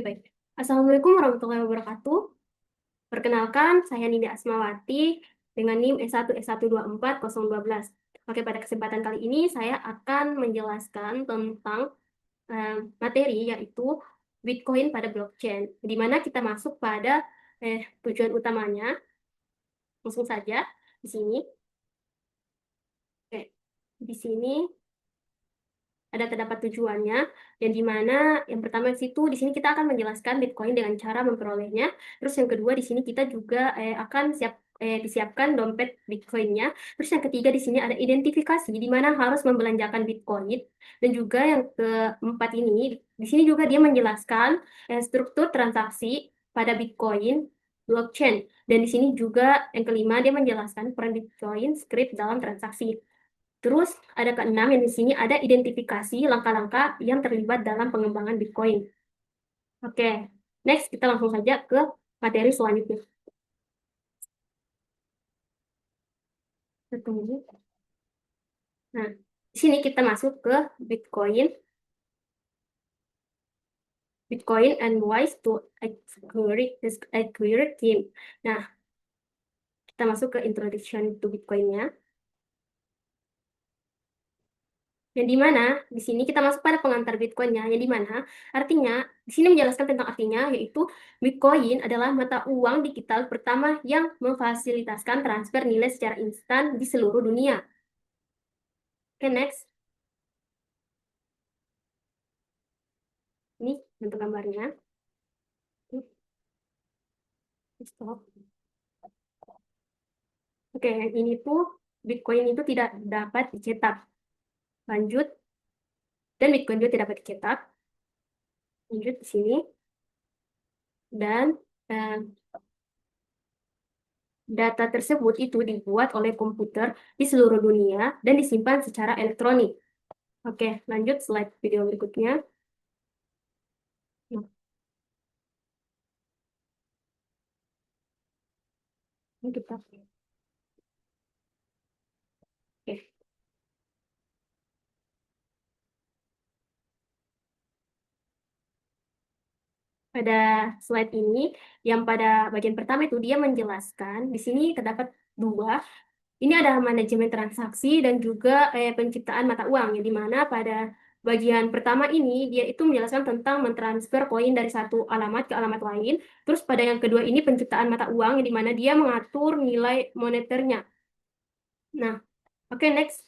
Baik. Assalamualaikum warahmatullahi wabarakatuh. Perkenalkan, saya Nida Asmawati dengan NIM S1S1240012. Oke, pada kesempatan kali ini saya akan menjelaskan tentang materi yaitu Bitcoin pada blockchain, di mana kita masuk pada tujuan utamanya. Langsung saja di sini. Oke, di sini ada terdapat tujuannya, yang dimana yang pertama di sini kita akan menjelaskan Bitcoin dengan cara memperolehnya. Terus yang kedua di sini kita juga akan disiapkan dompet Bitcoinnya. Terus yang ketiga di sini ada identifikasi di mana harus membelanjakan Bitcoin. Dan juga yang keempat ini di sini juga dia menjelaskan struktur transaksi pada Bitcoin blockchain. Dan di sini juga yang kelima dia menjelaskan peran Bitcoin script dalam transaksi. Terus ada keenam yang di sini ada identifikasi langkah-langkah yang terlibat dalam pengembangan Bitcoin. Oke, next kita langsung saja ke materi selanjutnya. Tunggu. Nah, di sini kita masuk ke Bitcoin, Bitcoin and ways to acquire team. Nah, kita masuk ke introduction to Bitcoin-nya. Yang di mana di sini kita masuk pada pengantar Bitcoin-nya, yang di mana artinya di sini menjelaskan tentang artinya, yaitu Bitcoin adalah mata uang digital pertama yang memfasilitasi transfer nilai secara instan di seluruh dunia. Oke, next. Ini bentuk gambarnya. Stop. Oke, yang ini tuh Bitcoin itu tidak dapat dicetak. Lanjut. Dan Bitcoin juga tidak dapat dicetak. Lanjut di sini. Dan eh, data tersebut itu dibuat oleh komputer di seluruh dunia dan disimpan secara elektronik. Oke, lanjut slide video berikutnya. Nah, ini kita. Oke. Pada slide ini, yang pada bagian pertama itu dia menjelaskan, di sini terdapat dua. Ini ada manajemen transaksi dan juga penciptaan mata uang, yang dimana pada bagian pertama ini dia itu menjelaskan tentang mentransfer koin dari satu alamat ke alamat lain. Terus pada yang kedua ini penciptaan mata uang, yang dimana dia mengatur nilai moneternya. Nah, oke, next.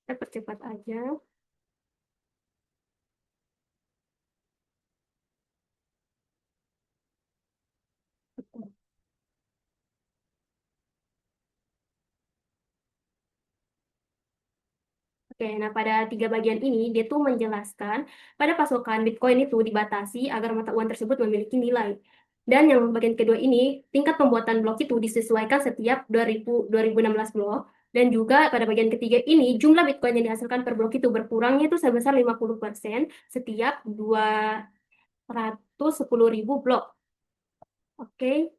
Kita percepat aja. Oke, nah pada tiga bagian ini dia tuh menjelaskan pada pasokan Bitcoin itu dibatasi agar mata uang tersebut memiliki nilai. Dan yang bagian kedua ini, tingkat pembuatan blok itu disesuaikan setiap 2016 blok. Dan juga pada bagian ketiga ini, jumlah Bitcoin yang dihasilkan per blok itu berkurangnya itu sebesar 50% setiap 210.000 blok. Oke,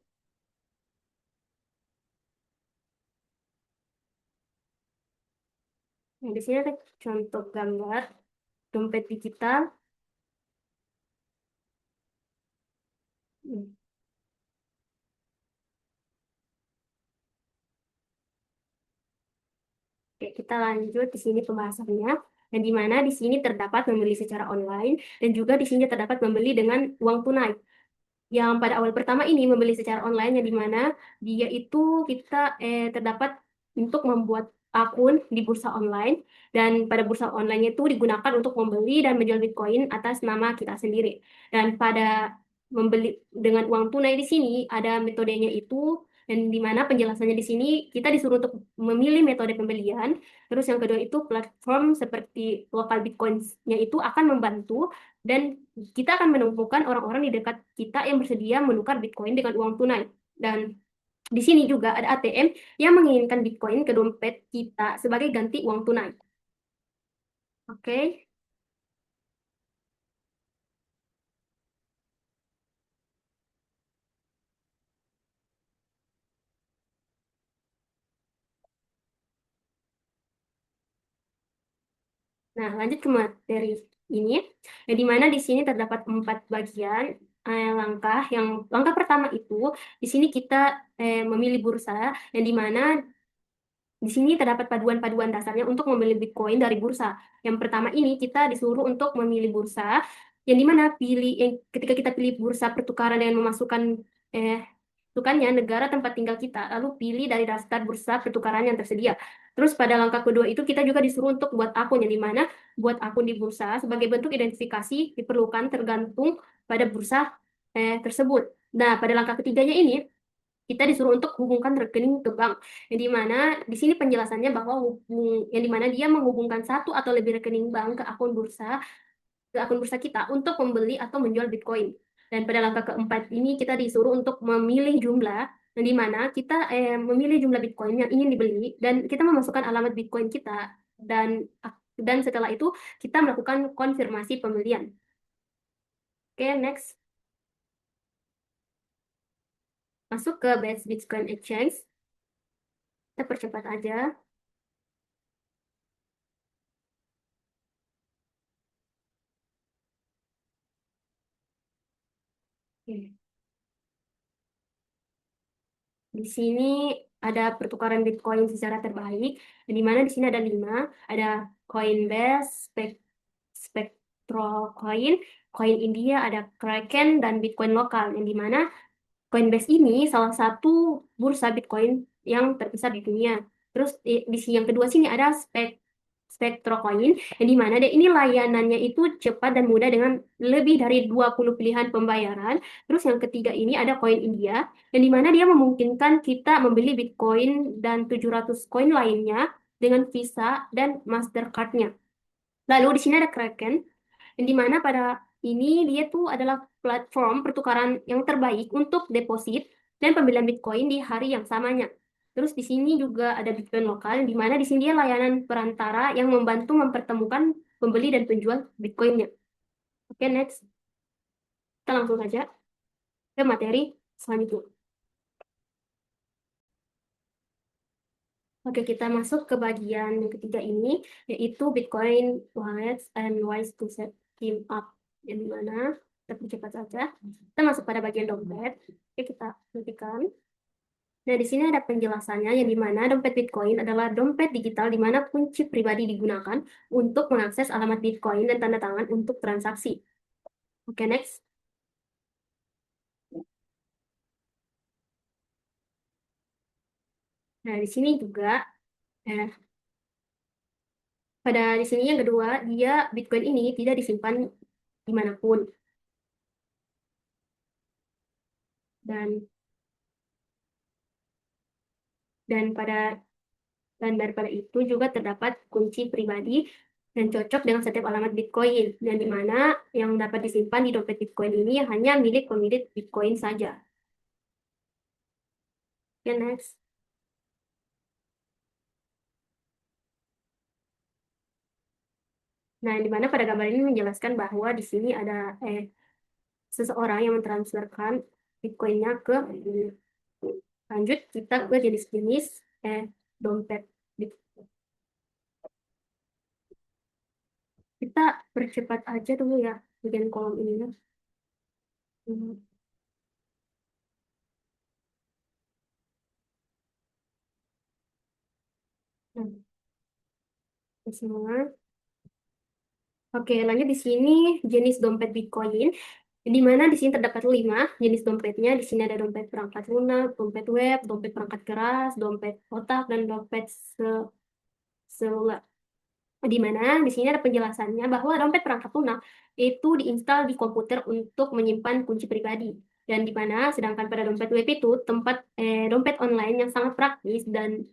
nah di sini ada contoh gambar dompet digital. Hmm. Oke, kita lanjut di sini pembahasannya. Dan di mana di sini terdapat membeli secara online dan juga di sini terdapat membeli dengan uang tunai. Yang pada awal pertama ini membeli secara online, yang di mana dia itu kita terdapat untuk membuat akun di bursa online, dan pada bursa online itu digunakan untuk membeli dan menjual Bitcoin atas nama kita sendiri. Dan pada membeli dengan uang tunai di sini ada metodenya itu, dan di mana penjelasannya di sini kita disuruh untuk memilih metode pembelian. Terus yang kedua itu platform seperti lokal Bitcoins-nya itu akan membantu, dan kita akan menemukan orang-orang di dekat kita yang bersedia menukar Bitcoin dengan uang tunai. Dan di sini juga ada ATM yang menginginkan Bitcoin ke dompet kita sebagai ganti uang tunai. Oke. Nah, lanjut ke materi. ini, yang dimana di sini terdapat 4 bagian langkah. Langkah pertama itu di sini kita memilih bursa, yang dimana di sini terdapat paduan-paduan dasarnya untuk membeli Bitcoin dari bursa. Yang pertama ini kita disuruh untuk memilih bursa, yang dimana ketika kita pilih bursa pertukaran dengan memasukkan eh, tukannya negara tempat tinggal kita, lalu pilih dari daftar bursa pertukaran yang tersedia. Terus pada langkah kedua itu kita juga disuruh untuk buat akun, yang dimana buat akun di bursa sebagai bentuk identifikasi diperlukan tergantung pada bursa tersebut. Nah, pada langkah ketiganya ini kita disuruh untuk hubungkan rekening ke bank, yang dimana di sini penjelasannya bahwa yang dimana dia menghubungkan satu atau lebih rekening bank ke akun bursa kita untuk membeli atau menjual Bitcoin. Dan pada langkah keempat ini kita disuruh untuk memilih jumlah, yang dimana kita memilih jumlah Bitcoin yang ingin dibeli dan kita memasukkan alamat Bitcoin kita, dan dan setelah itu kita melakukan konfirmasi pembelian. Oke, next. Masuk ke Base Bitcoin Exchange. Kita percepat aja. Oke. Di sini ada pertukaran Bitcoin secara terbaik, di mana di sini ada 5, ada Coinbase, Spectro Coin, Coin India, ada Kraken, dan Bitcoin lokal, yang di mana Coinbase ini salah satu bursa Bitcoin yang terbesar di dunia. Terus di sini yang kedua sini ada Spectrocoin, yang dimana deh ini layanannya itu cepat dan mudah dengan lebih dari 20 pilihan pembayaran. Terus yang ketiga ini ada Coin India, yang dimana dia memungkinkan kita membeli Bitcoin dan 700 koin lainnya dengan Visa dan Mastercard-nya. Lalu di sini ada Kraken, yang dimana pada ini dia tuh adalah platform pertukaran yang terbaik untuk deposit dan pembelian Bitcoin di hari yang samanya. Terus di sini juga ada Bitcoin lokal, di mana di sini dia layanan perantara yang membantu mempertemukan pembeli dan penjual Bitcoinnya. Oke, next. Kita langsung saja ke materi selanjutnya. Oke, kita masuk ke bagian yang ketiga ini, yaitu Bitcoin Wallets and Ways to Set Them Up. Yang mana kita percepat saja. Kita masuk pada bagian dompet. Oke, kita hentikan. Nah, di sini ada penjelasannya, yang dimana dompet Bitcoin adalah dompet digital di mana kunci pribadi digunakan untuk mengakses alamat Bitcoin dan tanda tangan untuk transaksi. Oke, next. Nah, di sini juga eh, pada di sini yang kedua, dia Bitcoin ini tidak disimpan dimanapun, dan dan pada dan daripada itu juga terdapat kunci pribadi dan cocok dengan setiap alamat Bitcoin, dan di mana yang dapat disimpan di dompet Bitcoin ini hanya milik pemilik Bitcoin saja. Oke, next. Nah, di mana pada gambar ini menjelaskan bahwa di sini ada seseorang yang mentransferkan Bitcoinnya ke lanjut kita ke jenis-jenis dompet. Kita percepat aja dulu ya bagian kolom ini ya. Hmm, Nah, ini semua. Oke, lanjut di sini jenis dompet Bitcoin. Di mana di sini terdapat 5 jenis dompetnya. Di sini ada dompet perangkat lunak, dompet web, dompet perangkat keras, dompet kotak, dan dompet seluler. Di mana di sini ada penjelasannya bahwa dompet perangkat lunak itu diinstal di komputer untuk menyimpan kunci pribadi. Dan di mana sedangkan pada dompet web itu dompet online yang sangat praktis dan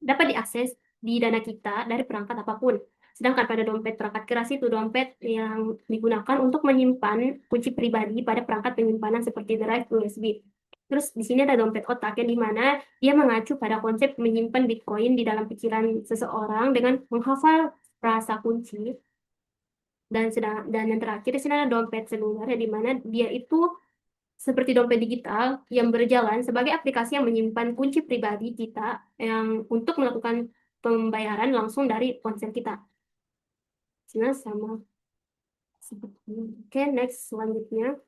dapat diakses di dana kita dari perangkat apapun. Sedangkan pada dompet perangkat keras itu dompet yang digunakan untuk menyimpan kunci pribadi pada perangkat penyimpanan seperti drive USB. Terus di sini ada dompet otak, yang dimana dia mengacu pada konsep menyimpan Bitcoin di dalam pikiran seseorang dengan menghafal frasa kunci. Dan yang terakhir di sini ada dompet seluler, yang dimana dia itu seperti dompet digital yang berjalan sebagai aplikasi yang menyimpan kunci pribadi kita yang untuk melakukan pembayaran langsung dari ponsel kita. Nah, sama. Seperti ini. Oke, next selanjutnya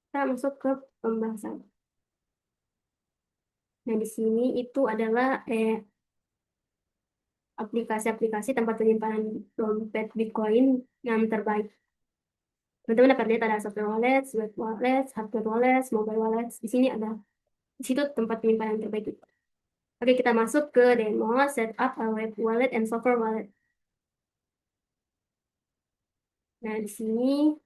kita masuk ke pembahasan. Nah, di sini itu adalah aplikasi-aplikasi tempat penyimpanan dompet Bitcoin yang terbaik. Teman-teman dapat lihat ada software wallet, web wallet, hardware wallet, mobile wallet. Di sini ada, di situ tempat penyimpanan terbaik. Oke, kita masuk ke demo setup a web wallet and software wallet. Nah, di sini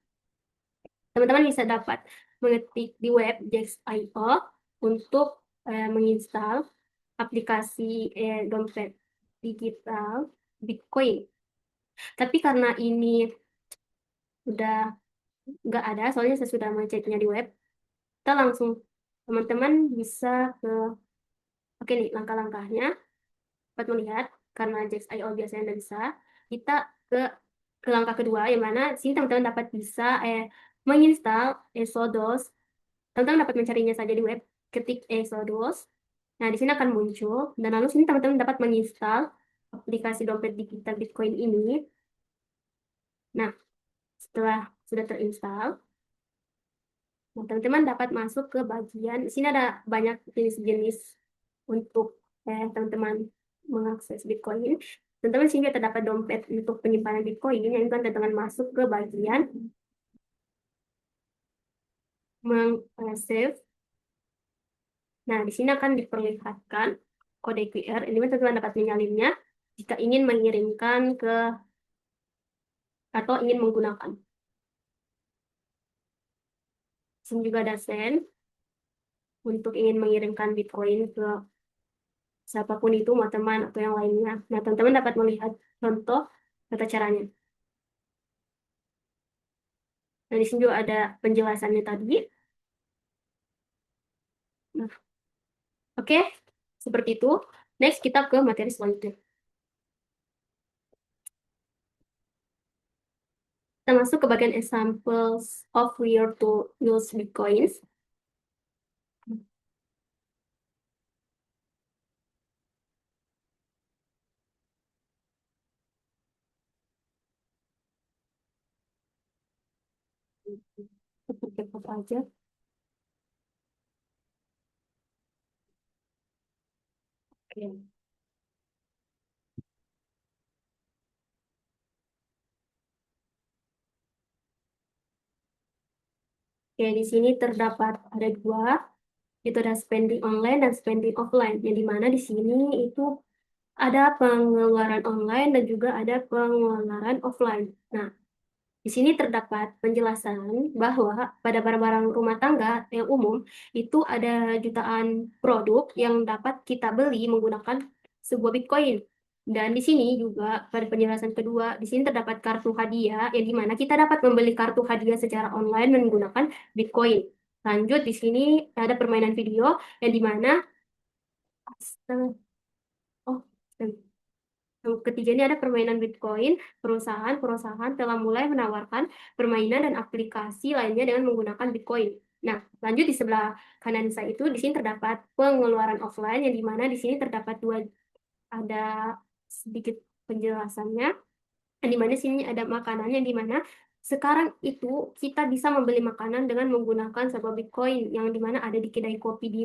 teman-teman bisa dapat mengetik di web Jaxx.io untuk menginstal aplikasi dompet digital Bitcoin. Tapi karena ini udah nggak ada, soalnya saya sudah mengeceknya di web, kita langsung teman-teman bisa ke, oke nih langkah-langkahnya, dapat melihat karena Jaxx.io biasanya nggak bisa, kita ke langkah kedua, yang mana sini teman-teman dapat bisa menginstal ESODOS. Teman-teman dapat mencarinya saja di web, ketik ESODOS. Nah, di sini akan muncul, dan lalu sini teman-teman dapat menginstal aplikasi dompet digital Bitcoin ini. Nah, setelah sudah terinstall, nah, teman-teman dapat masuk ke bagian, di sini ada banyak jenis-jenis untuk teman-teman mengakses Bitcoin. Teman-teman sini terdapat dompet untuk penyimpanan Bitcoin, yang teman-teman masuk ke bagian save. Nah, di sini akan diperlihatkan kode QR. Ini teman-teman dapat menyalinnya jika ingin mengirimkan ke atau ingin menggunakan. Di sini juga ada send untuk ingin mengirimkan Bitcoin ke siapapun itu, mau teman atau yang lainnya. Nah, teman-teman dapat melihat contoh tata caranya. Nah, di sini juga ada penjelasannya tadi. Nah, oke, seperti itu. Next, kita ke materi selanjutnya. Kita masuk ke bagian examples of where to use Bitcoins. Seperti apa aja. Oke. Oke, di sini terdapat ada dua, itu ada spending online dan spending offline. Yang dimana di sini itu ada pengeluaran online dan juga ada pengeluaran offline. Nah, di sini terdapat penjelasan bahwa pada barang-barang rumah tangga yang umum itu ada jutaan produk yang dapat kita beli menggunakan sebuah Bitcoin. Dan di sini juga pada penjelasan kedua, di sini terdapat kartu hadiah yang dimana kita dapat membeli kartu hadiah secara online menggunakan Bitcoin. Lanjut, di sini ada permainan video yang dimana oh, yang ketiga ini ada permainan Bitcoin. Perusahaan-perusahaan telah mulai menawarkan permainan dan aplikasi lainnya dengan menggunakan Bitcoin. Nah, lanjut di sebelah kanan saya itu, di sini terdapat pengeluaran offline, yang dimana di sini terdapat dua, ada sedikit penjelasannya, yang dimana sini ada makanan, yang dimana sekarang itu kita bisa membeli makanan dengan menggunakan sebuah Bitcoin, yang dimana ada di kedai kopi di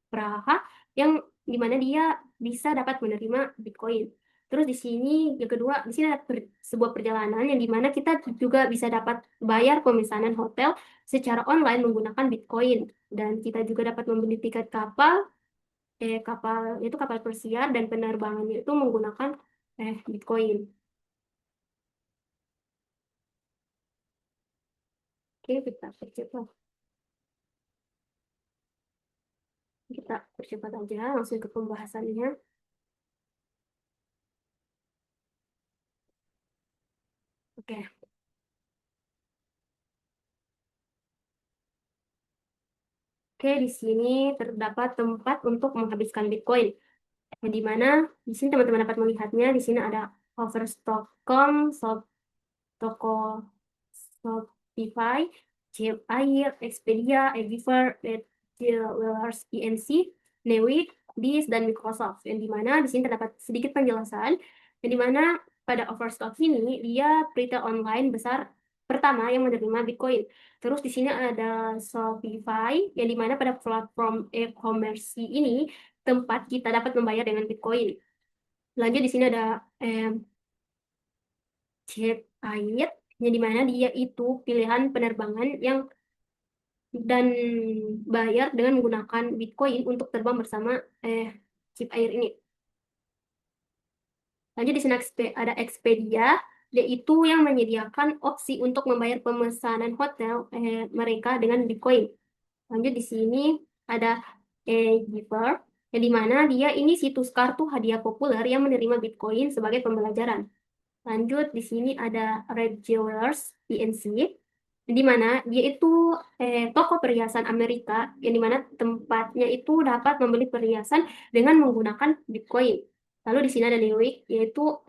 Praha, yang dimana dia bisa dapat menerima Bitcoin. Terus di sini yang kedua, di sini ada sebuah perjalanan yang dimana kita juga bisa dapat bayar pemesanan hotel secara online menggunakan Bitcoin, dan kita juga dapat membeli tiket kapal, kapal itu kapal pesiar dan penerbangannya itu menggunakan Bitcoin. Oke, kita percepat aja langsung ke pembahasannya. Oke. Oke, di sini terdapat tempat untuk menghabiskan Bitcoin. Yang di mana di sini teman-teman dapat melihatnya, di sini ada Overstock.com, toko Shopify, Air, Expedia, Ediver, Dealers, ENC, Newit, Biz, dan Microsoft. Yang di mana di sini terdapat sedikit penjelasan, yang di mana pada Overstock ini dia retail online besar pertama yang menerima Bitcoin. Terus di sini ada Shopify yang dimana pada platform e-commerce ini tempat kita dapat membayar dengan Bitcoin. Lanjut di sini ada Jet Air yang dimana dia itu pilihan penerbangan yang dan bayar dengan menggunakan Bitcoin untuk terbang bersama Chip Air ini. Lanjut di sini ada Expedia, yaitu yang menyediakan opsi untuk membayar pemesanan hotel mereka dengan Bitcoin. Lanjut di sini ada Giver, yang dimana dia ini situs kartu hadiah populer yang menerima Bitcoin sebagai pembelajaran. Lanjut di sini ada Red Jewelers PNC, di mana dia itu toko perhiasan Amerika yang dimana tempatnya itu dapat membeli perhiasan dengan menggunakan Bitcoin. Lalu di sini ada Newick, yaitu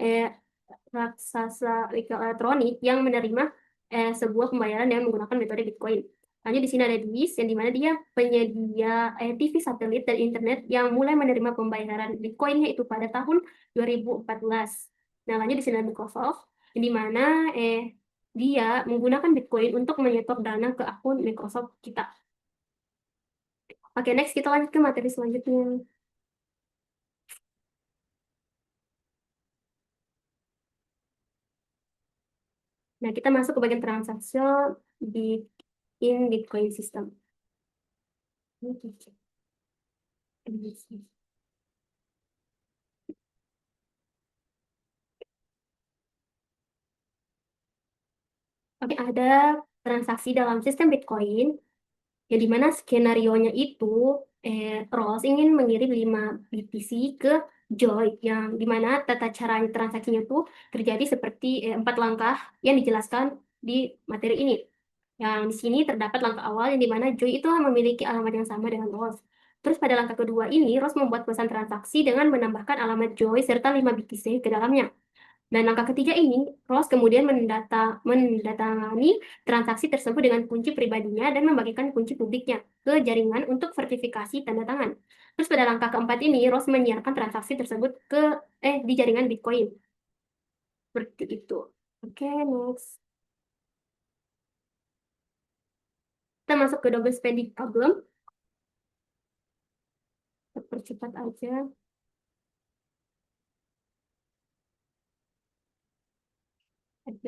raksasa retail elektronik yang menerima sebuah pembayaran dengan menggunakan metode Bitcoin. Lanjut di sini ada Dish, yang dimana dia penyedia TV satelit dan internet yang mulai menerima pembayaran Bitcoinnya itu pada tahun 2014. Nah, lanjut di sini ada Microsoft, yang dimana dia menggunakan Bitcoin untuk menyetor dana ke akun Microsoft kita. Oke, next kita lanjut ke materi selanjutnya. Nah, kita masuk ke bagian transaksi di Bitcoin system. Oke, ada transaksi dalam sistem Bitcoin, yang dimana skenario-nya itu Ross ingin mengirim 5 BTC ke Joy, yang dimana tata cara transaksinya itu terjadi seperti 4 langkah yang dijelaskan di materi ini. Yang di sini terdapat langkah awal yang dimana Joy itu memiliki alamat yang sama dengan Ross. Terus pada langkah kedua ini, Ross membuat pesan transaksi dengan menambahkan alamat Joy serta 5 BTC ke dalamnya. Dan langkah ketiga ini, Ross kemudian mendatangani transaksi tersebut dengan kunci pribadinya dan membagikan kunci publiknya ke jaringan untuk verifikasi tanda tangan. Terus pada langkah keempat ini, Ross menyiarkan transaksi tersebut di jaringan Bitcoin. Seperti itu. Oke, next. Kita masuk ke double spending problem. Kita percepat aja. Oke.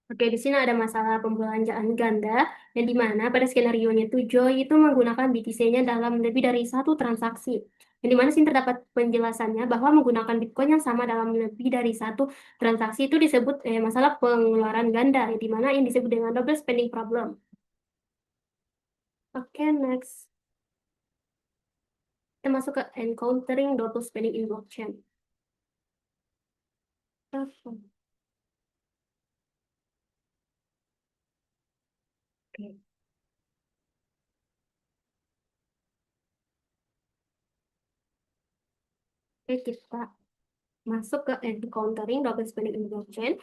Oke, di sini ada masalah pembelanjaan ganda, yang di mana pada skenario-nya itu Joy itu menggunakan BTC-nya dalam lebih dari satu transaksi. Yang di mana sini terdapat penjelasannya bahwa menggunakan Bitcoin yang sama dalam lebih dari satu transaksi itu disebut masalah pengeluaran ganda, yang di mana yang disebut dengan double spending problem. Oke, next. Kita masuk ke encountering double spending in blockchain. Oke. Oke, kita masuk ke encountering double spending in blockchain,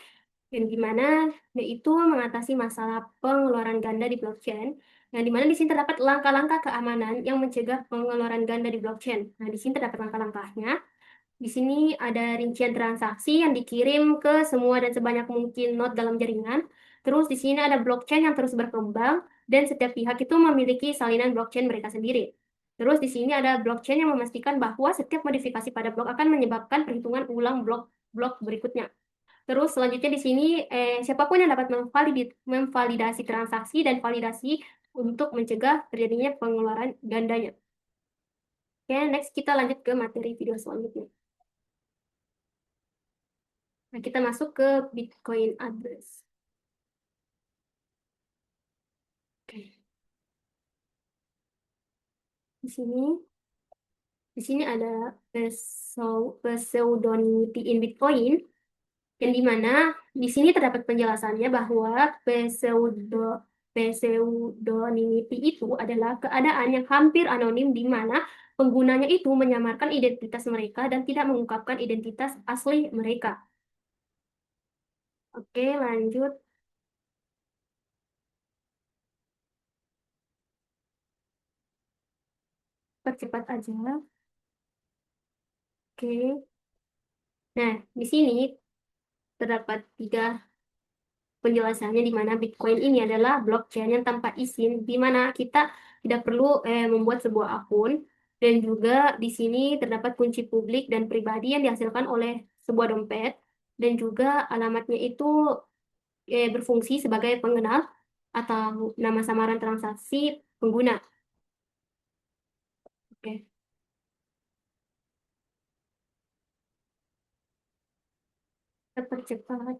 yang dimana yaitu mengatasi masalah pengeluaran ganda di blockchain, yang dimana di sini terdapat langkah-langkah keamanan yang mencegah pengeluaran ganda di blockchain. Nah, di sini terdapat langkah-langkahnya. Di sini ada rincian transaksi yang dikirim ke semua dan sebanyak mungkin node dalam jaringan. Terus di sini ada blockchain yang terus berkembang dan setiap pihak itu memiliki salinan blockchain mereka sendiri. Terus di sini ada blockchain yang memastikan bahwa setiap modifikasi pada blok akan menyebabkan perhitungan ulang blok berikutnya. Terus selanjutnya di sini siapapun yang dapat memvalidasi transaksi dan validasi untuk mencegah terjadinya pengeluaran gandanya. Oke, next kita lanjut ke materi video selanjutnya. Nah, kita masuk ke Bitcoin address. Oke. Di sini ada pseudonymity in Bitcoin, yang dimana di sini terdapat penjelasannya bahwa pseudonymity itu adalah keadaan yang hampir anonim di mana penggunanya itu menyamarkan identitas mereka dan tidak mengungkapkan identitas asli mereka. Oke, lanjut. Percepat aja. Oke. Nah, di sini terdapat tiga penjelasannya di mana Bitcoin ini adalah blockchain yang tanpa izin, di mana kita tidak perlu membuat sebuah akun, dan juga di sini terdapat kunci publik dan pribadi yang dihasilkan oleh sebuah dompet, dan juga alamatnya itu berfungsi sebagai pengenal atau nama samaran transaksi pengguna. Oke, kita percepat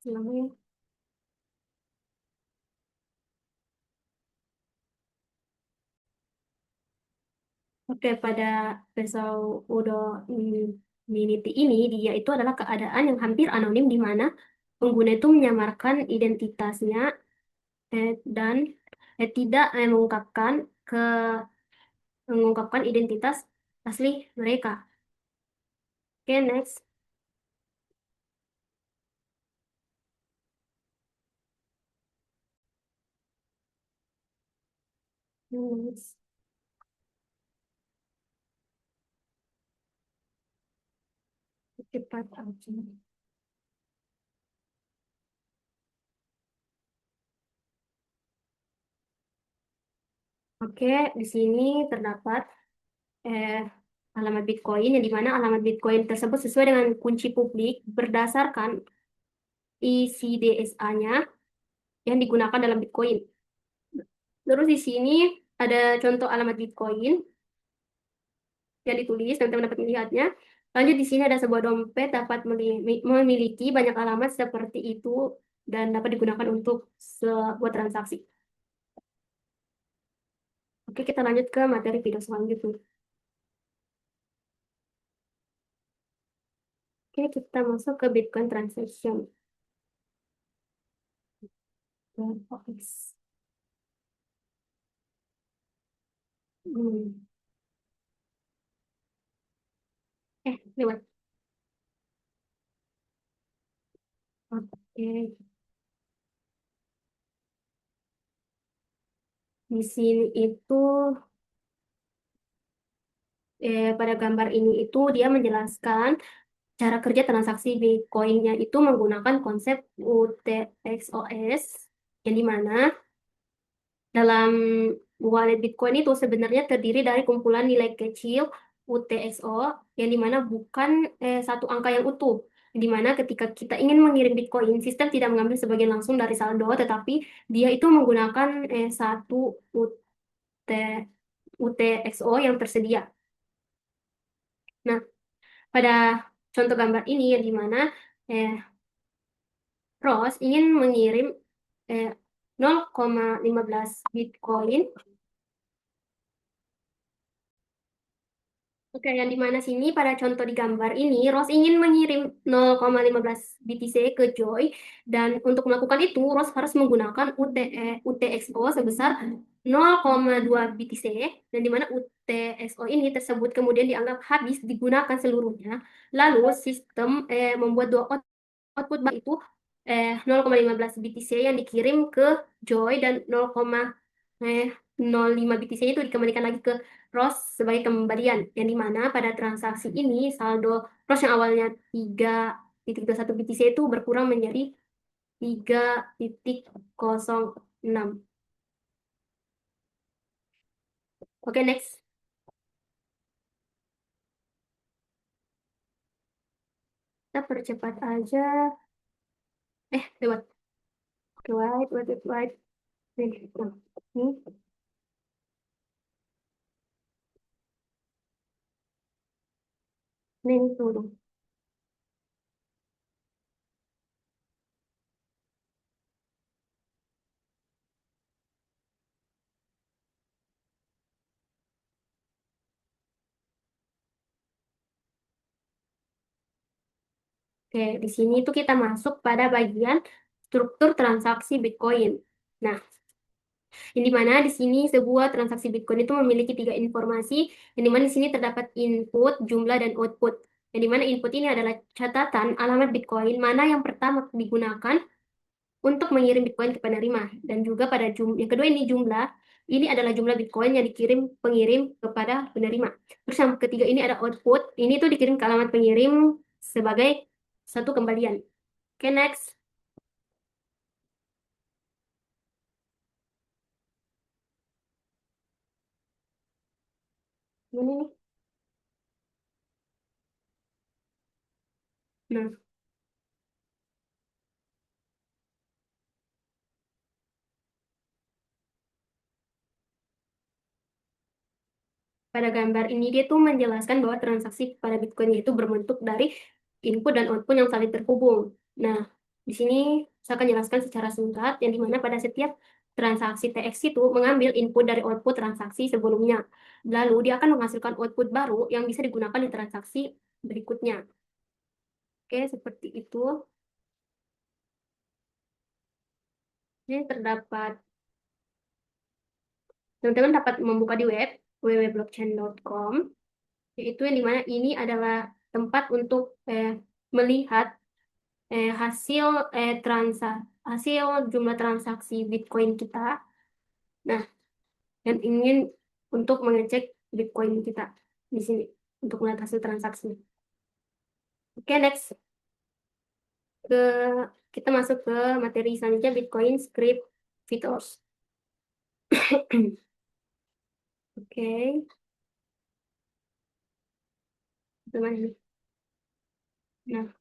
namanya. Oke, pada pseudo-anonymity ini, dia itu adalah keadaan yang hampir anonim di mana pengguna itu menyamarkan identitasnya dan tidak ke mengungkapkan identitas asli mereka. Oke, next. Next. Cepat aja. Oke, di sini terdapat eh, alamat Bitcoin, yang dimana alamat Bitcoin tersebut sesuai dengan kunci publik berdasarkan ICDSA-nya yang digunakan dalam Bitcoin. Terus di sini ada contoh alamat Bitcoin yang ditulis, dan teman dapat melihatnya. Lanjut, di sini ada sebuah dompet dapat memiliki banyak alamat seperti itu dan dapat digunakan untuk sebuah transaksi. Oke, kita lanjut ke materi video selanjutnya. Oke, kita masuk ke Bitcoin transaction. OS. Hmm. Lewat. Oke, di sini itu pada gambar ini itu dia menjelaskan cara kerja transaksi Bitcoin-nya itu menggunakan konsep UTXOS, yang dimana dalam wallet Bitcoin itu sebenarnya terdiri dari kumpulan nilai kecil UTXO, yang dimana bukan satu angka yang utuh. Di mana ketika kita ingin mengirim Bitcoin, sistem tidak mengambil sebagian langsung dari saldo, tetapi dia itu menggunakan satu UT, UTXO yang tersedia. Nah, pada contoh gambar ini, yang dimana eh, Ross ingin mengirim eh, 0,15 Bitcoin. Oke, yang di mana sini pada contoh di gambar ini, Ross ingin mengirim 0,15 BTC ke Joy, dan untuk melakukan itu, Ross harus menggunakan UTXO sebesar 0,2 BTC, dan di mana UTXO ini tersebut kemudian dianggap habis digunakan seluruhnya. Lalu sistem membuat dua output bank itu 0,15 BTC yang dikirim ke Joy, dan 0,05 BTC itu dikembalikan lagi ke Ross sebagai kembalian, yang dimana pada transaksi ini saldo Ross yang awalnya 3,21 BTC itu berkurang menjadi 3,06. Oke, next. Kita percepat aja. Lewat. Oke, wait, wait, wait, wait. Nih, nah, ini, ini turun. Oke, di sini tuh kita masuk pada bagian struktur transaksi Bitcoin. Nah, yang dimana di sini sebuah transaksi Bitcoin itu memiliki tiga informasi, yang dimana di sini terdapat input, jumlah, dan output. Yang dimana input ini adalah catatan alamat Bitcoin mana yang pertama digunakan untuk mengirim Bitcoin ke penerima, dan juga pada yang kedua ini jumlah, Ini adalah jumlah Bitcoin yang dikirim pengirim kepada penerima. Terus yang ketiga ini ada output. Ini tuh dikirim ke alamat pengirim sebagai satu kembalian. Oke, next. Ini nih. Nah, pada gambar ini dia tuh menjelaskan bahwa transaksi pada Bitcoin itu berbentuk dari input dan output yang saling terhubung. Nah, di sini saya akan jelaskan secara singkat, yang dimana pada setiap transaksi TX itu mengambil input dari output transaksi sebelumnya. Lalu dia akan menghasilkan output baru yang bisa digunakan di transaksi berikutnya. Oke, seperti itu. Ini terdapat, teman-teman dapat membuka di web www.blockchain.com, yaitu yang dimana ini adalah tempat untuk melihat hasil hasil jumlah transaksi Bitcoin kita. Nah, dan ingin untuk mengecek Bitcoin kita di sini untuk melihat hasil transaksi. Oke, next ke kita masuk ke materi selanjutnya, Bitcoin Script Features. Oke, teman ini. Nah,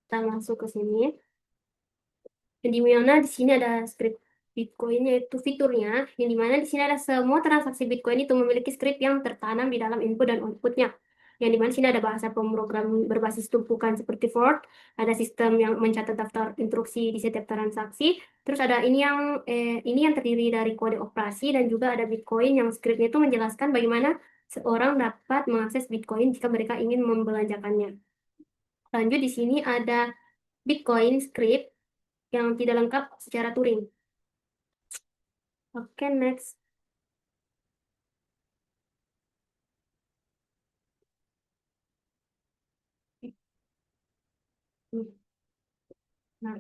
kita masuk ke sini. Yang dimana di sini ada script Bitcoin, yaitu fiturnya, yang dimana di sini ada semua transaksi Bitcoin itu memiliki script yang tertanam di dalam input dan outputnya. Yang dimana di sini ada bahasa pemrograman berbasis tumpukan seperti for, ada sistem yang mencatat daftar instruksi di setiap transaksi, terus ada ini yang terdiri dari kode operasi, dan juga ada Bitcoin yang scriptnya itu menjelaskan bagaimana seorang dapat mengakses Bitcoin jika mereka ingin membelanjakannya. Lanjut di sini ada Bitcoin script yang tidak lengkap secara Turing. Oke, next. Nah,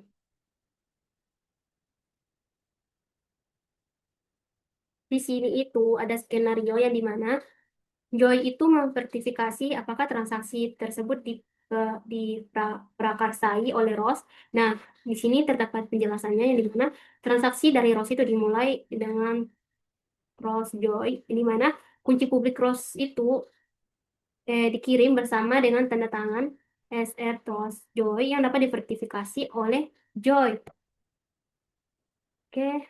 di sini itu ada skenario yang dimana Joy itu memverifikasi apakah transaksi tersebut diprakarsai oleh Ross. Nah, di sini terdapat penjelasannya yang dimana transaksi dari Ross itu dimulai dengan Ross Joy, di mana kunci publik Ross itu dikirim bersama dengan tanda tangan SR Ross Joy yang dapat diverifikasi oleh Joy. Oke,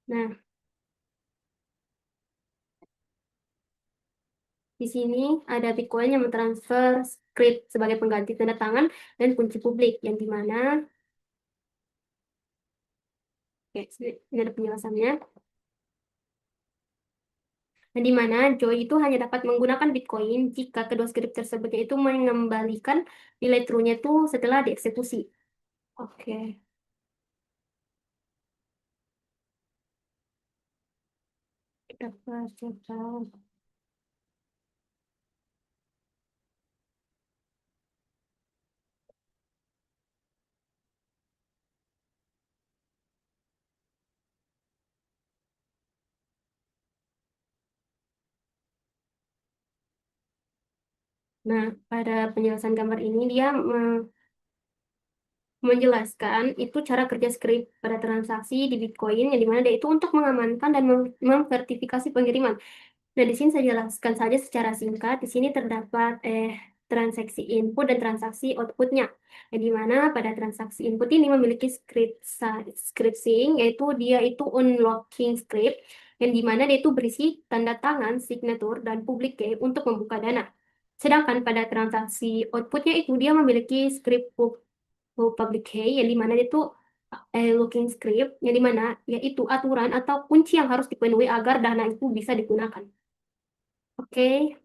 nah di sini ada Bitcoin yang mentransfer script sebagai pengganti tanda tangan dan kunci publik, yang dimana, oke, ini ada penjelasannya, yang dimana Joy itu hanya dapat menggunakan Bitcoin jika kedua script tersebutnya itu mengembalikan nilai true-nya itu setelah dieksekusi. Oke, kita coba. Nah, pada penjelasan gambar ini dia menjelaskan itu cara kerja script pada transaksi di Bitcoin, yang dimana dia itu untuk mengamankan dan memverifikasi pengiriman. Nah, di sini saya jelaskan saja secara singkat. Di sini terdapat transaksi input dan transaksi outputnya. Yang dimana pada transaksi input ini memiliki scripting, yaitu dia itu unlocking script, yang dimana dia itu berisi tanda tangan, signature, dan public key untuk membuka dana. Sedangkan pada transaksi outputnya itu dia memiliki script public key, yang dimana dia itu looking script, yang dimana yaitu aturan atau kunci yang harus dipenuhi agar dana itu bisa digunakan. Oke,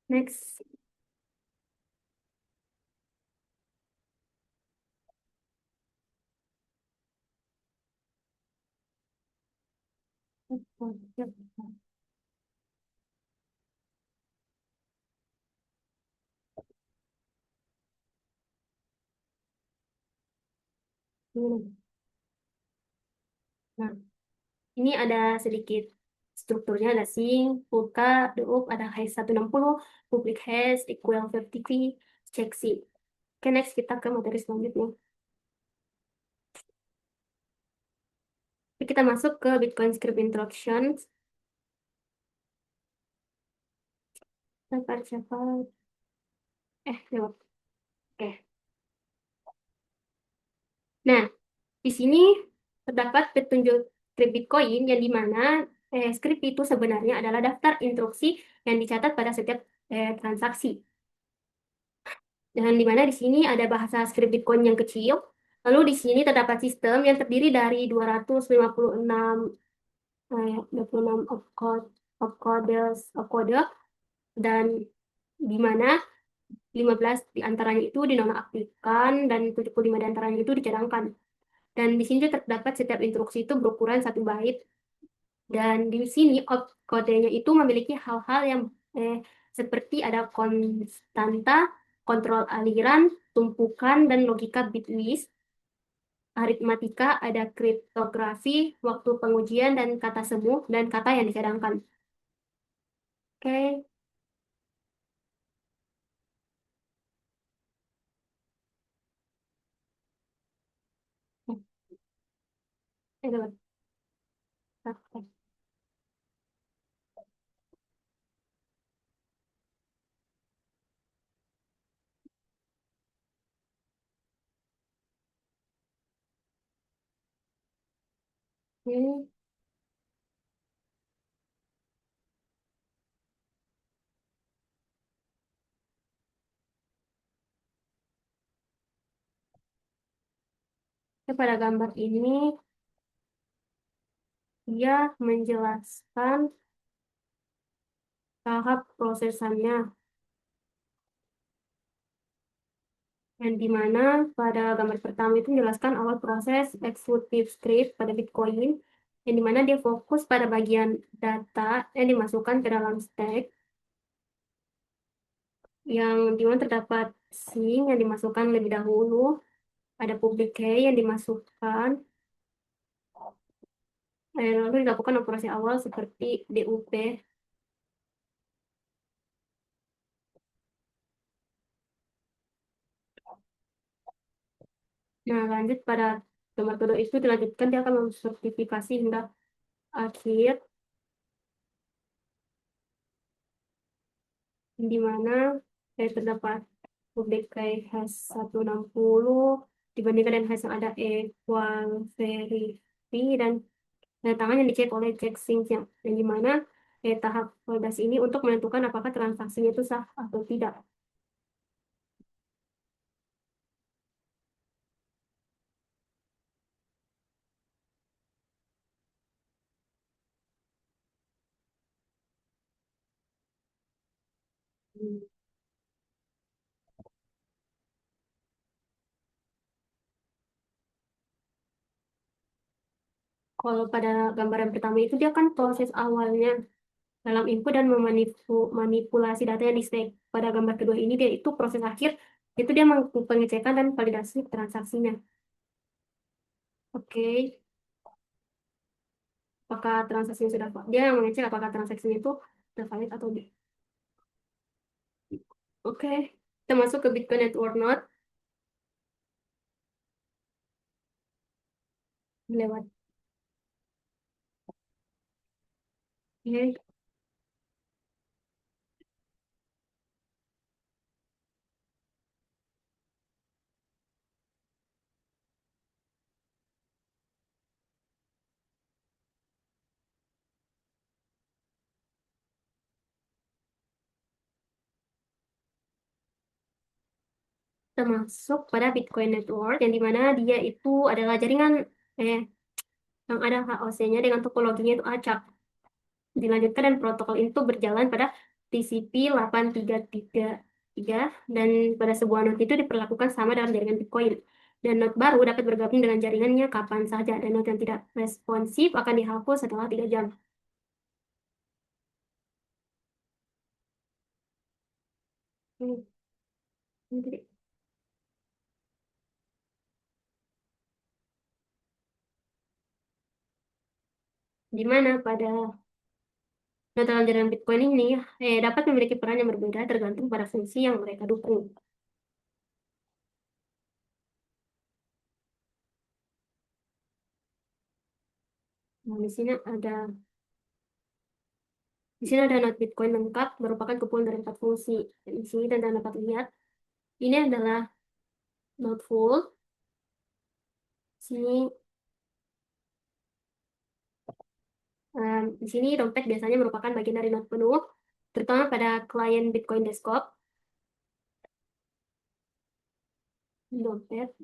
next. Nah, ini ada sedikit strukturnya, ada sing, pulka, deup, ada hash 160, public hash, equal FTP, check sing. Oke, next kita ke materi selanjutnya. Kita masuk ke Bitcoin Script Instruction. Cepat. Lewat. Oke. Nah, di sini terdapat petunjuk script Bitcoin yang di mana script itu sebenarnya adalah daftar instruksi yang dicatat pada setiap transaksi. Dan di mana di sini ada bahasa script Bitcoin yang kecil. Lalu di sini terdapat sistem yang terdiri dari 256 26 opcode dan di mana 15 diantaranya itu dinonaktifkan dan 75 diantaranya itu dicadangkan. Dan di sini juga terdapat setiap instruksi itu berukuran 1 byte. Dan di sini kodenya itu memiliki hal-hal yang seperti ada konstanta, kontrol aliran, tumpukan, dan logika bitwise, aritmatika, ada kriptografi, waktu pengujian, dan kata semu, dan kata yang dicadangkan. Oke. Dapat. Oke. Pada gambar ini, dia menjelaskan tahap prosesannya, yang dimana pada gambar pertama itu menjelaskan awal proses executive script pada Bitcoin, yang dimana dia fokus pada bagian data yang dimasukkan ke dalam stack, yang dimana terdapat sing yang dimasukkan lebih dahulu, ada public key yang dimasukkan, lalu dilakukan operasi awal seperti DUP. Nah, lanjut pada gambar kedua itu dilanjutkan dia akan mensertifikasi hingga akhir, di mana terdapat publik kayak hash 160 dibandingkan dengan hash yang ada equal verify dan tanda tangan yang dicek oleh check sync yang di mana tahap validasi ini untuk menentukan apakah transaksinya itu sah atau tidak. Hmm. Kalau pada gambaran pertama itu dia kan proses awalnya dalam input dan memanipulasi data yang di stack. Pada gambar kedua ini dia itu proses akhir, itu dia pengecekan dan validasi transaksinya. Oke, apakah transaksinya sudah valid? Dia yang mengecek apakah transaksinya itu sudah valid atau tidak. Oke, kita masuk ke Bitcoin Network Node lewat. Oke, kita masuk pada Bitcoin Network yang dimana dia itu adalah jaringan eh yang ada HOC-nya dengan topologinya itu acak. Dilanjutkan dan protokol itu berjalan pada TCP 8333 dan pada sebuah node itu diperlakukan sama dalam jaringan Bitcoin. Dan node baru dapat bergabung dengan jaringannya kapan saja dan node yang tidak responsif akan dihapus setelah 3 jam. Hmm, ini tadi. di mana pada node jaringan Bitcoin ini dapat memiliki peran yang berbeda tergantung pada fungsi yang mereka dukung. Nah, di sini ada node Bitcoin lengkap merupakan kumpulan dari 4 fungsi. Dan di sini Anda dapat lihat ini adalah node full. Sini di sini dompet biasanya merupakan bagian dari node penuh, terutama pada klien Bitcoin desktop. Dompet.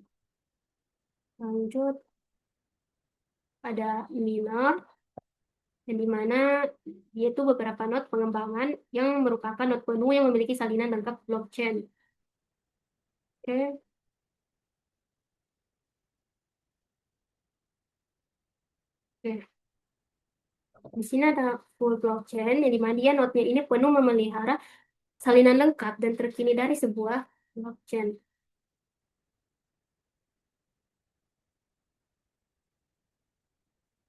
Lanjut ada minor, yang dimana dia itu beberapa node pengembangan yang merupakan node penuh yang memiliki salinan lengkap blockchain. Oke, oke. Di sini ada full blockchain, yang dimana dia node-nya ini penuh memelihara salinan lengkap dan terkini dari sebuah blockchain.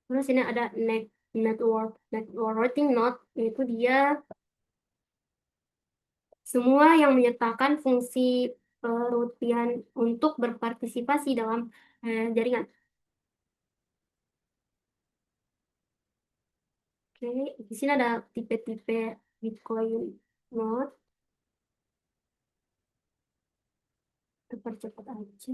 Terus ini ada networking node, yaitu dia semua yang menyertakan fungsi perutian untuk berpartisipasi dalam jaringan. Oke, di sini ada tipe-tipe Bitcoin node. Percepat aja.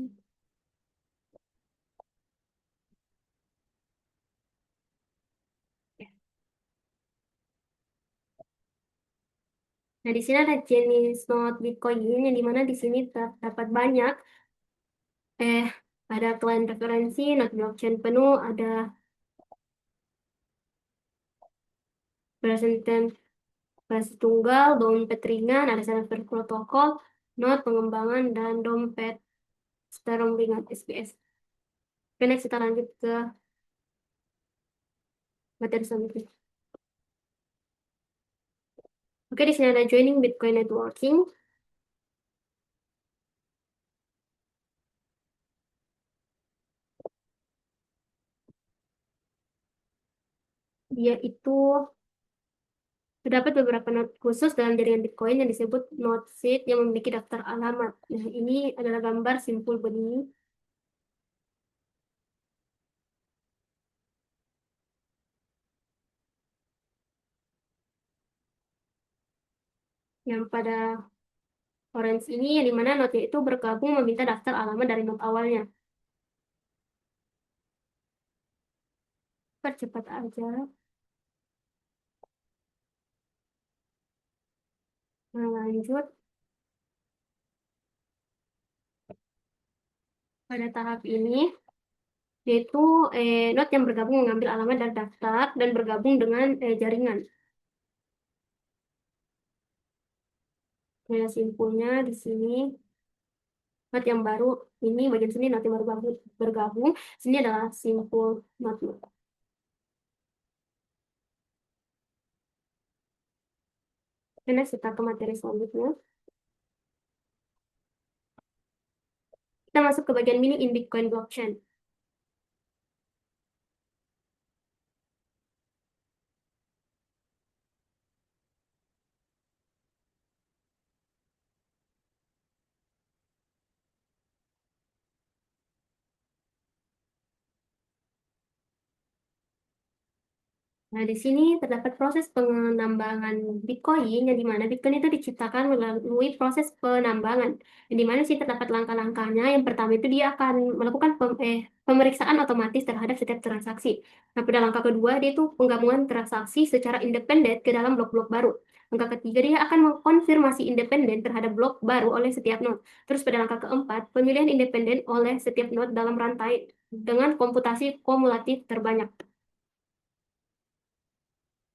Nah, di sini ada jenis node Bitcoin yang dimana di sini terdapat banyak. Eh, ada client referensi, node blockchain penuh, ada presenten versi tunggal, dompet ringan, ada server protokol, node pengembangan, dan dompet Ethereum ringan SPS. Oke, next kita lanjut ke materi selanjutnya. Oke, di sini ada joining Bitcoin networking. Dia itu terdapat beberapa node khusus dalam jaringan Bitcoin yang disebut node seed yang memiliki daftar alamat. Nah, ini adalah gambar simpul begini. Yang pada orange ini, yang dimana node itu bergabung meminta daftar alamat dari node awalnya. Percepat aja. Nah, lanjut. Pada tahap ini, yaitu node yang bergabung mengambil alamat dari daftar dan bergabung dengan jaringan. Nah, simpulnya di sini, node yang baru, ini bagian sini node yang baru bergabung. Sini adalah simpul node. Oke, kita ke materi selanjutnya. Kita masuk ke bagian mini in Bitcoin blockchain. Nah, di sini terdapat proses penambangan Bitcoin, yang dimana Bitcoin itu diciptakan melalui proses penambangan. Yang dimana sih terdapat langkah-langkahnya. Yang pertama itu dia akan melakukan pemeriksaan otomatis terhadap setiap transaksi. Nah, pada langkah kedua, dia itu penggabungan transaksi secara independen ke dalam blok-blok baru. Langkah ketiga, dia akan mengkonfirmasi independen terhadap blok baru oleh setiap node. Terus pada langkah keempat, pemilihan independen oleh setiap node dalam rantai dengan komputasi kumulatif terbanyak.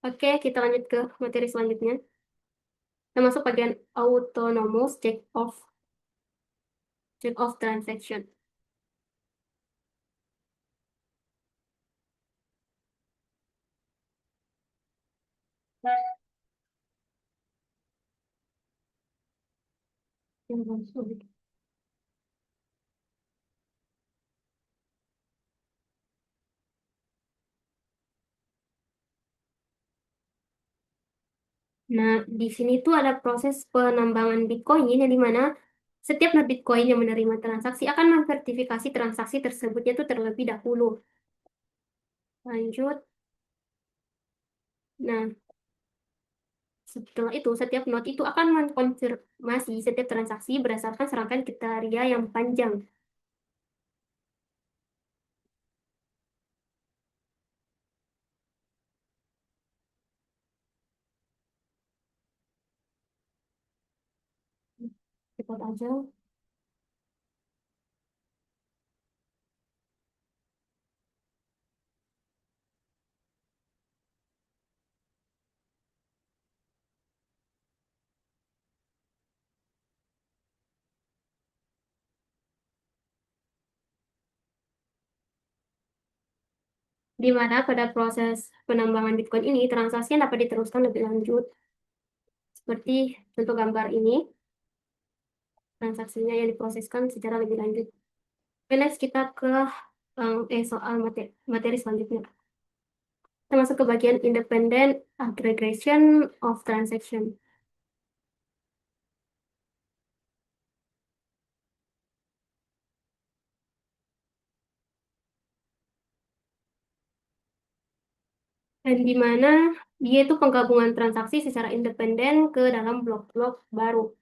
Oke, kita lanjut ke materi selanjutnya. Kita masuk bagian autonomous check off transaction. Nah, di sini tuh ada proses penambangan Bitcoin yang dimana setiap not Bitcoin yang menerima transaksi akan memverifikasi transaksi tersebutnya tuh terlebih dahulu. Lanjut. Nah, setelah itu setiap not itu akan mengkonfirmasi setiap transaksi berdasarkan serangkaian kriteria yang panjang. Cepat aja. Di mana pada proses penambangan Bitcoin ini transaksi yang dapat diteruskan lebih lanjut. Seperti contoh gambar ini, transaksinya yang diproseskan secara lebih lanjut. Oke, next kita ke soal materi selanjutnya. Kita masuk ke bagian independent aggregation of transaction. Dan di mana dia itu penggabungan transaksi secara independen ke dalam blok-blok baru.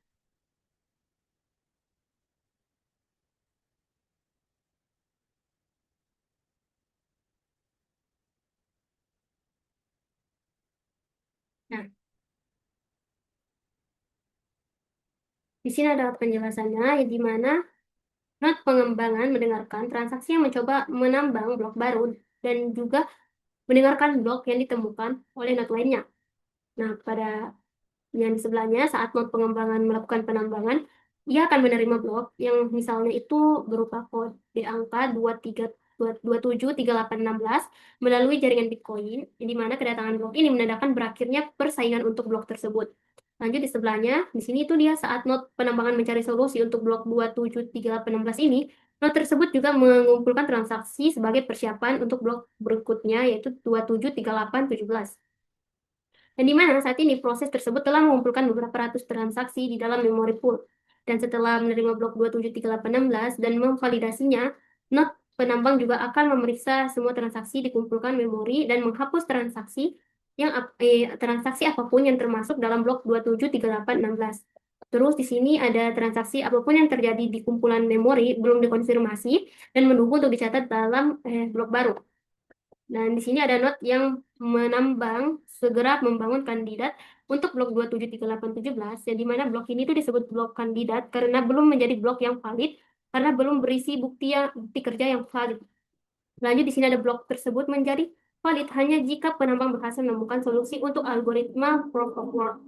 Nah, di sini ada penjelasannya, yang di mana not pengembangan mendengarkan transaksi yang mencoba menambang blok baru dan juga mendengarkan blok yang ditemukan oleh not lainnya. Nah, pada yang di sebelahnya, saat not pengembangan melakukan penambangan, ia akan menerima blok yang misalnya itu berupa kode angka 273816 melalui jaringan Bitcoin, di mana kedatangan blok ini menandakan berakhirnya persaingan untuk blok tersebut. Lanjut di sebelahnya, di sini itu dia saat not penambangan mencari solusi untuk blok 273816 ini, not tersebut juga mengumpulkan transaksi sebagai persiapan untuk blok berikutnya, yaitu 273817. Dan di mana saat ini proses tersebut telah mengumpulkan beberapa ratus transaksi di dalam memori pool. Dan setelah menerima blok 273816 dan memvalidasinya, not penambang juga akan memeriksa semua transaksi dikumpulkan memori dan menghapus transaksi apapun yang termasuk dalam blok 273816. Terus di sini ada transaksi apapun yang terjadi di kumpulan memori belum dikonfirmasi dan menunggu untuk dicatat dalam blok baru. Dan di sini ada not yang menambang segera membangun kandidat untuk blok 273817, yang di mana blok ini tuh disebut blok kandidat karena belum menjadi blok yang valid karena belum berisi bukti kerja yang valid. Lanjut di sini ada blok tersebut menjadi valid hanya jika penambang berhasil menemukan solusi untuk algoritma proof of work.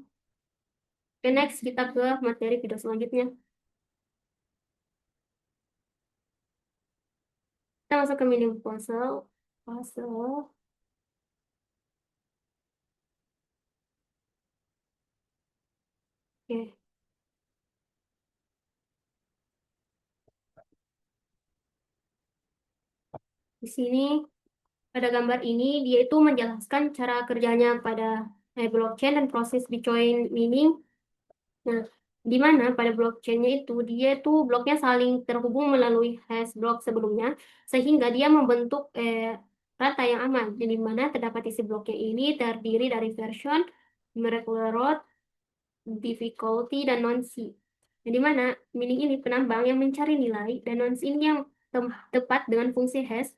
Oke, next kita ke materi video selanjutnya. Kita masuk ke meaning puzzle. Puzzle. Oke, di sini pada gambar ini, dia itu menjelaskan cara kerjanya pada blockchain dan proses Bitcoin mining. Nah, di mana pada blockchainnya itu, dia itu bloknya saling terhubung melalui hash blok sebelumnya, sehingga dia membentuk rata yang aman. Jadi, di mana terdapat isi bloknya ini terdiri dari version, molecular root, difficulty, dan non-C. Nah, di mana mining ini penambang yang mencari nilai, dan non-C ini yang tepat dengan fungsi hash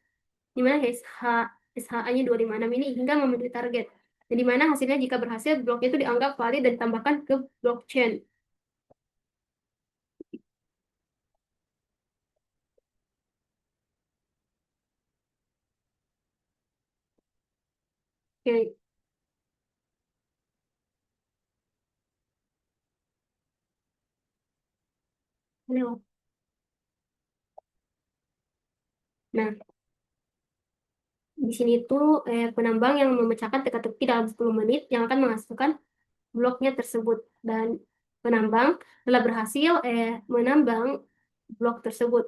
di mana SHA-nya 256 ini hingga memenuhi target. Dan di mana hasilnya jika berhasil, bloknya itu dianggap valid dan ditambahkan ke blockchain. Oke, lewat. Nah, di sini tuh penambang yang memecahkan teka-teki dalam 10 menit yang akan menghasilkan bloknya tersebut. Dan penambang telah berhasil menambang blok tersebut.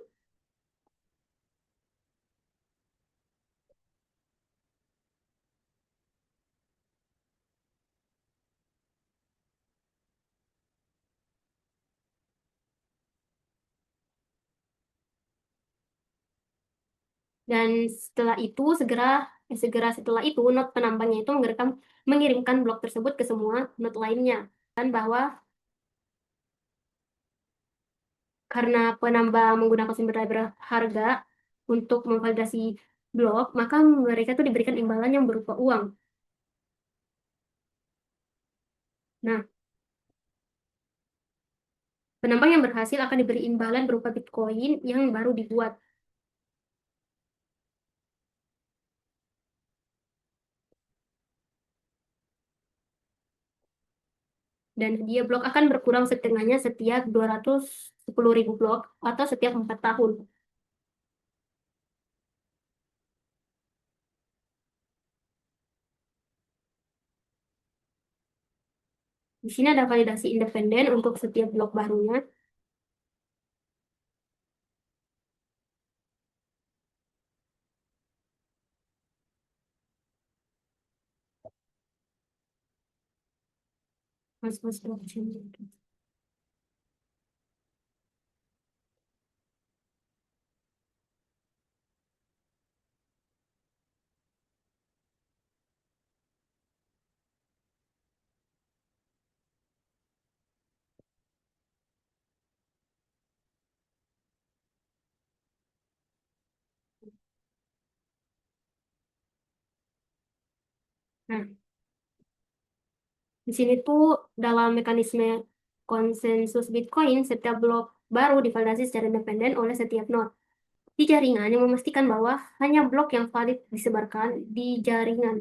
Dan segera setelah itu, not penambangnya itu mengirimkan blok tersebut ke semua not lainnya. Dan bahwa karena penambang menggunakan sumber daya berharga untuk memvalidasi blok, maka mereka itu diberikan imbalan yang berupa uang. Nah, penambang yang berhasil akan diberi imbalan berupa Bitcoin yang baru dibuat. Dan dia blok akan berkurang setengahnya setiap 210.000 blok atau setiap 4 tahun. Di sini ada validasi independen untuk setiap blok barunya. Mas blockchain. Nah, di sini tuh dalam mekanisme konsensus Bitcoin, setiap blok baru divalidasi secara independen oleh setiap node di jaringan yang memastikan bahwa hanya blok yang valid disebarkan di jaringan.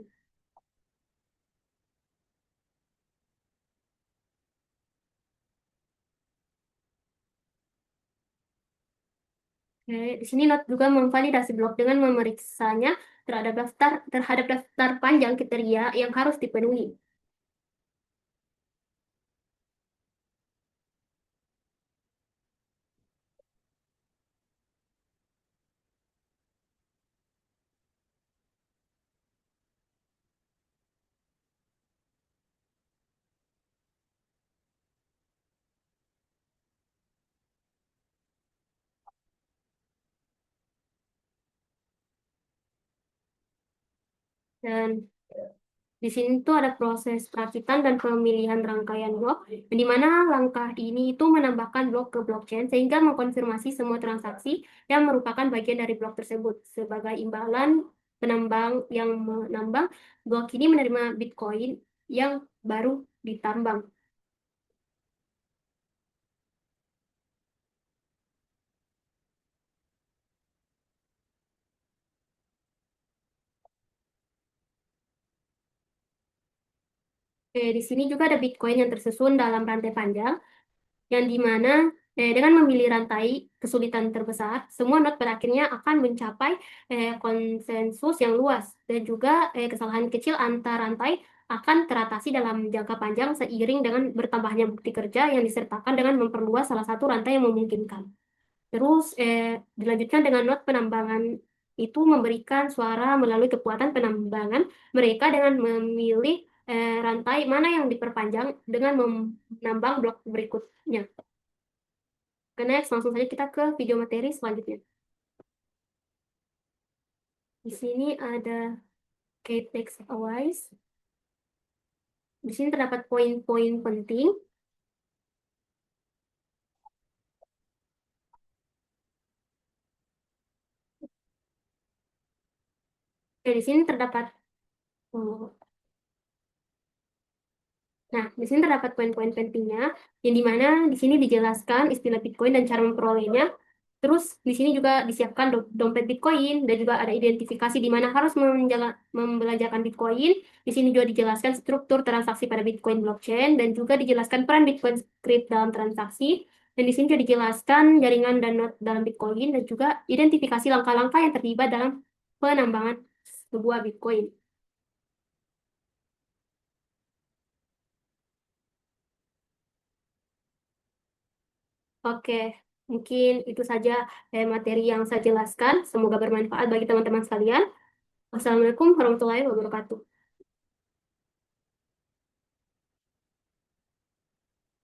Oke, di sini node juga memvalidasi blok dengan memeriksanya terhadap daftar panjang kriteria yang harus dipenuhi. Dan di sini tuh ada proses perakitan dan pemilihan rangkaian blok, di mana langkah ini itu menambahkan blok ke blockchain sehingga mengkonfirmasi semua transaksi yang merupakan bagian dari blok tersebut. Sebagai imbalan, penambang yang menambang blok ini menerima Bitcoin yang baru ditambang. Di sini juga ada Bitcoin yang tersusun dalam rantai panjang yang dimana dengan memilih rantai kesulitan terbesar, semua node pada akhirnya akan mencapai konsensus yang luas dan juga kesalahan kecil antar rantai akan teratasi dalam jangka panjang seiring dengan bertambahnya bukti kerja yang disertakan dengan memperluas salah satu rantai yang memungkinkan. Terus dilanjutkan dengan node penambangan itu memberikan suara melalui kekuatan penambangan mereka dengan memilih rantai mana yang diperpanjang dengan menambang blok berikutnya. Oke, next, langsung saja kita ke video materi selanjutnya. Di sini ada key takeaways. Di sini terdapat poin-poin penting. Oke, di sini terdapat oh, Nah, di sini terdapat poin-poin pentingnya, yang dimana di sini dijelaskan istilah Bitcoin dan cara memperolehnya. Terus di sini juga disiapkan dompet Bitcoin dan juga ada identifikasi di mana harus membelanjakan Bitcoin. Di sini juga dijelaskan struktur transaksi pada Bitcoin blockchain dan juga dijelaskan peran Bitcoin script dalam transaksi. Dan di sini juga dijelaskan jaringan dan node dalam Bitcoin dan juga identifikasi langkah-langkah yang terlibat dalam penambangan sebuah Bitcoin. Oke, mungkin itu saja materi yang saya jelaskan. Semoga bermanfaat bagi teman-teman sekalian. Wassalamualaikum warahmatullahi wabarakatuh.